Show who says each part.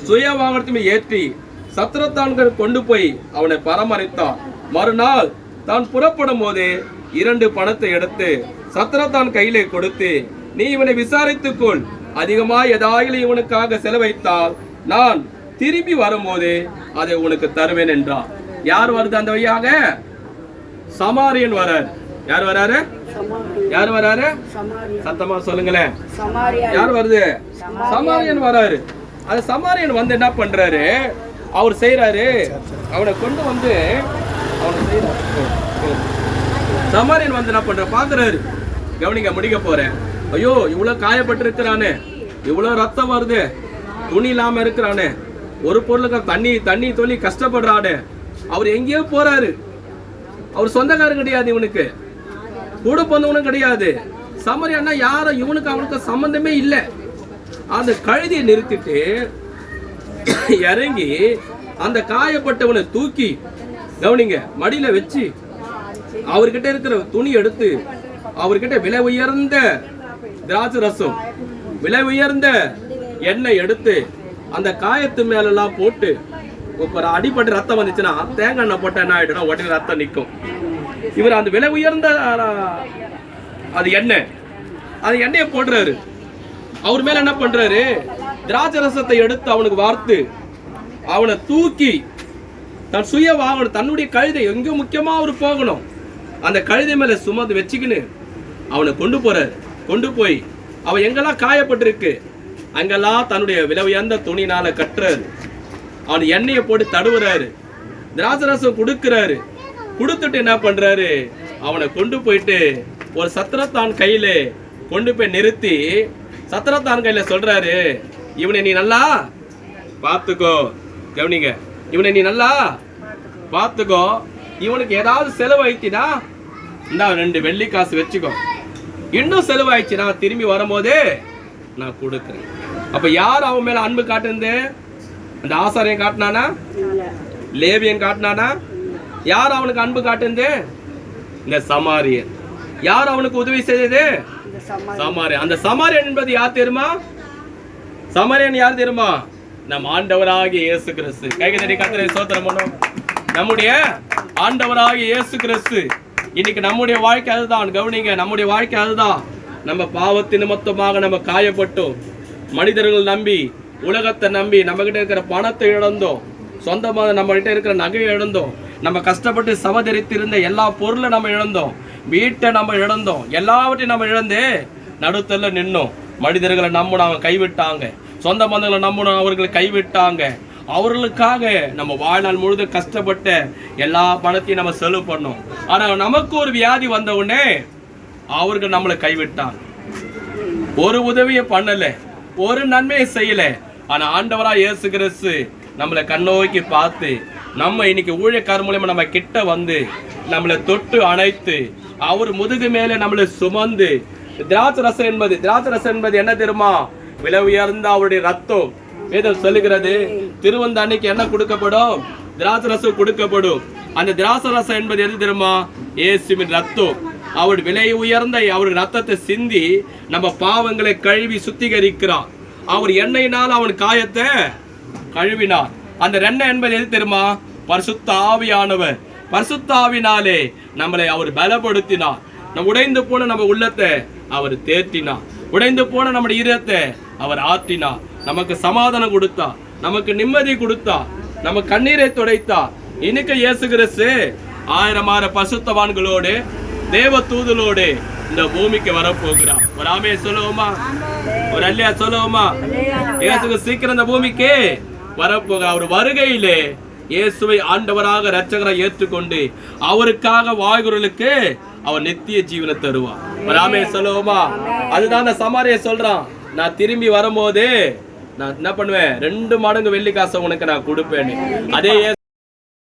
Speaker 1: சுய வாகனத்தையும் ஏற்றி சத்திரத்தான்கள் கொண்டு போய் அவனை பராமரித்தான். மறுநாள் தான் புறப்படும் போது 2 பணத்தை எடுத்து சத்திரத்தான் கையிலே கொடுத்து, நீ இவனை விசாரித்துக்கொள், அதிகமா ஏதாயிலும் இவனுக்காக செலவைத்தால் நான் திரும்பி வரும்போது அதை உனக்கு தருவேன் என்றார். யார் வருது அந்த வழியாக? சமாரியன் வராரு. யார் வராரு? யார் வராரு? சத்தமா சொல்லுங்களேன். யார் வருது? சமாரியன் வராரு. அந்த சமாரியன் வந்து என்ன பண்றாரு? அவர் செய்யறாரு, அவனை கொண்டு வந்து அவனை செய்யறாரு. சமாரியன் வந்து என்ன பண்ற பாக்குறாரு, கவனிங்க, முடிக்க போறேன். ஐயோ, இவ்வளவு காயப்பட்டு இருக்கிறானே, இவ்வளவு ரத்தம் வருது, துணி இல்லாம இருக்கிறானே, ஒரு பொருளுக்கு தண்ணி சொல்லி கஷ்டப்படுறானே. அவர் எங்கேயோ போறாரு. அவர் சொந்தக்காரன் கிடையாது, இவனுக்கு கூட போனவனும் கிடையாது. சமாரியன்னா யாரும் இவனுக்கு அவனுக்கு சம்பந்தமே இல்லை. அந்த கழுதியை நிறுத்திட்டு இறங்கி அந்த காயப்பட்டவனை தூக்கி, கவனிங்க, மடியில வச்சு அவர்கிட்ட இருக்கிற துணி எடுத்து அவர்கிட்ட விலை உயர்ந்த திராட்சை ரசம், விலை உயர்ந்த எண்ணெய் எடுத்து அந்த காயத்து மேலெல்லாம் போட்டு, இப்போ அடிப்பட்டு ரத்தம் வந்துச்சுன்னா தேங்காய் எண்ணெய் போட்டா என்ன ஆயிடுனா உடனே ரத்தம் நிற்கும். இவர் அந்த விலை உயர்ந்த அது எண்ணெய், அந்த எண்ணெயை போடுறாரு. அவர் மேல என்ன பண்றாரு? திராட்சை ரசத்தை எடுத்து அவனுக்கு வார்த்து அவனை தூக்கி தன் சுய வாகனம், தன்னுடைய கழுதை எங்கேயோ முக்கியமா அவர் போகணும், அந்த கழுதை மேல சுமந்து வச்சுக்கின்னு அவனை கொண்டு போறாரு. கொண்டு போய் அவன் எங்கெல்லாம் காயப்பட்டிருக்கு அங்கெல்லாம் தன்னுடைய விலை உயர்ந்த துணினால கட்டுறாரு. அவன் எண்ணெயை போட்டு தடுவுறாரு, திராட்சை ரசம் கொடுக்கிறாரு. கொடுத்துட்டு என்ன பண்றாரு? அவனை கொண்டு போயிட்டு ஒரு சத்திரத்தான் கையில கொண்டு போய் நிறுத்தி சத்திரத்தான் கையில சொல்றாரு, இவனை நீ நல்லா பார்த்துக்கோ. கவனிங்க, இவனை நீ நல்லா பார்த்துக்கோ, இவனுக்கு ஏதாவது செலவாயிடுச்சுனா இந்த 2 வெள்ளி காசு வச்சுக்கோ, இன்னும் செலவாயிடுச்சுனா திரும்பி வரும்போது நான் கொடுக்குறேன். அப்ப யார் அவன் மேல அன்பு காட்டுந்து? அந்த ஆசாரியன் காட்டினானா? லேவியன் காட்டினானா? யார் அவனுக்கு அன்பு காட்டுந்து? இந்த சமாரியன். யார் அவனுக்கு உதவி செய்தது? சமாரியன். அந்த சமாரியன் என்பது யார் தெரியுமா? சமாரியன் யார் தெரியுமா? நம் ஆண்டவராகிய இயேசு கிறிஸ்து. கைகதடி கர்த்தரை ஸ்தோத்திரம் பண்ணுவோம். நம்முடைய ஆண்டவராகிய இயேசு கிறிஸ்து. இன்னைக்கு நம்முடைய வாழ்க்கை அதுதான். கவனிங்க, நம்முடைய வாழ்க்கை அதுதான். நம்ம பாவத்தின் நிமித்தமாக நம்ம காயப்பட்டோம், மனிதர்கள் நம்பி, உலகத்தை நம்பி, நம்ம கிட்ட இருக்கிற பணத்தை இழந்தோம், சொந்தமாக நம்ம கிட்ட இருக்கிற நகையை இழந்தோம், நம்ம கஷ்டப்பட்டு சவதரித்திருந்த எல்லா பொருளை நம்ம இழந்தோம், வீட்டை நம்ம இழந்தோம், எல்லாவற்றையும் நம்ம இழந்து நடுத்தல நின்னோம். மனிதர்களை நம்பணும், அவங்க கைவிட்டாங்க. சொந்த பந்தங்களை நம்பணும், அவர்களை கைவிட்டாங்க. அவர்களுக்காக நம்ம வாழ்நாள் முழுது கஷ்டப்பட்ட எல்லா பணத்தையும் நம்ம செலவு பண்ணோம். ஆனால் நமக்கு ஒரு வியாதி வந்த உடனே அவர்கள் நம்மளை கைவிட்டாங்க. ஒரு உதவியை பண்ணல, ஒரு நன்மையை செய்யல. ஆனா ஆண்டவரா இயேசு கிறிஸ்து நம்மளை கண்ணோக்கி பார்த்து, நம்ம இன்னைக்கு ஊழியக்கார மூலமா நம்ம கிட்ட வந்து நம்மளை தொட்டு அணைத்து, அவர் முதுகு மேலே நம்மளை சுமந்து, திராட்சை ரசம் என்பது என்ன தெரியுமா? விலை உயர்ந்த அவருடைய ரத்தம். வேதம் சொல்லுகிறது, திருவந்த அன்னைக்கு என்ன கொடுக்கப்படும்? திராட்சை ரசம் கொடுக்கப்படும். அந்த திராட்சை ரசம் என்பது எது தெரியுமா? இயேசுவின் ரத்தம். அவர் விலை உயர்ந்த அவருடைய ரத்தத்தை சிந்தி நம்ம பாவங்களை கழுவி சுத்திகரிக்கிறார். அவர் எண்ணெயினால் அவன் காயத்தை கழுவினார். அந்த எண்ணெய் என்பது எது தெரியுமா? பரிசுத்த ஆவியானவர். பரிசுத்த ஆவினாலே நம்மளை அவர் பலப்படுத்தினார். நம்ம உடைந்து போன நம்ம உள்ளத்தை அவர் தேர்த்தினார். உடைந்து போன நம்முடைய இதயத்தை அவர் ஆற்றினார். நமக்கு சமாதானம் கொடுத்தார், நமக்கு நிம்மதி கொடுத்தார், நம்ம கண்ணீரை துடைத்தார். இன்னைக்கு இயேசு கிறிஸ்து 1000 பரிசுத்தவான்களோடு தேவ தூதலோடு இந்த பூமிக்கு வரப்போகிறார். ஒரு ஆமே சொல்லுவோமா? ஒரு அல்லையா சொல்லுவோமா? இயேசு சீக்கிரம் இந்த பூமிக்கு வரப்போக, அவர் வருகையிலே இயேசுவை ஆண்டவராக இரட்சகராக ஏற்றுக்கொண்டு அவருக்காக வாழ்கிறவர்களுக்கு அவர் நித்திய ஜீவனை தருவார். ஒரு ஆமே சொல்லுவோமா? அதுதான் அந்த சமாரியை சொல்றான், நான் திரும்பி வரும்போது நான் என்ன பண்ணுவேன்? 2 மடங்கு வெள்ளி காசை உனக்கு நான் கொடுப்பேன். அதே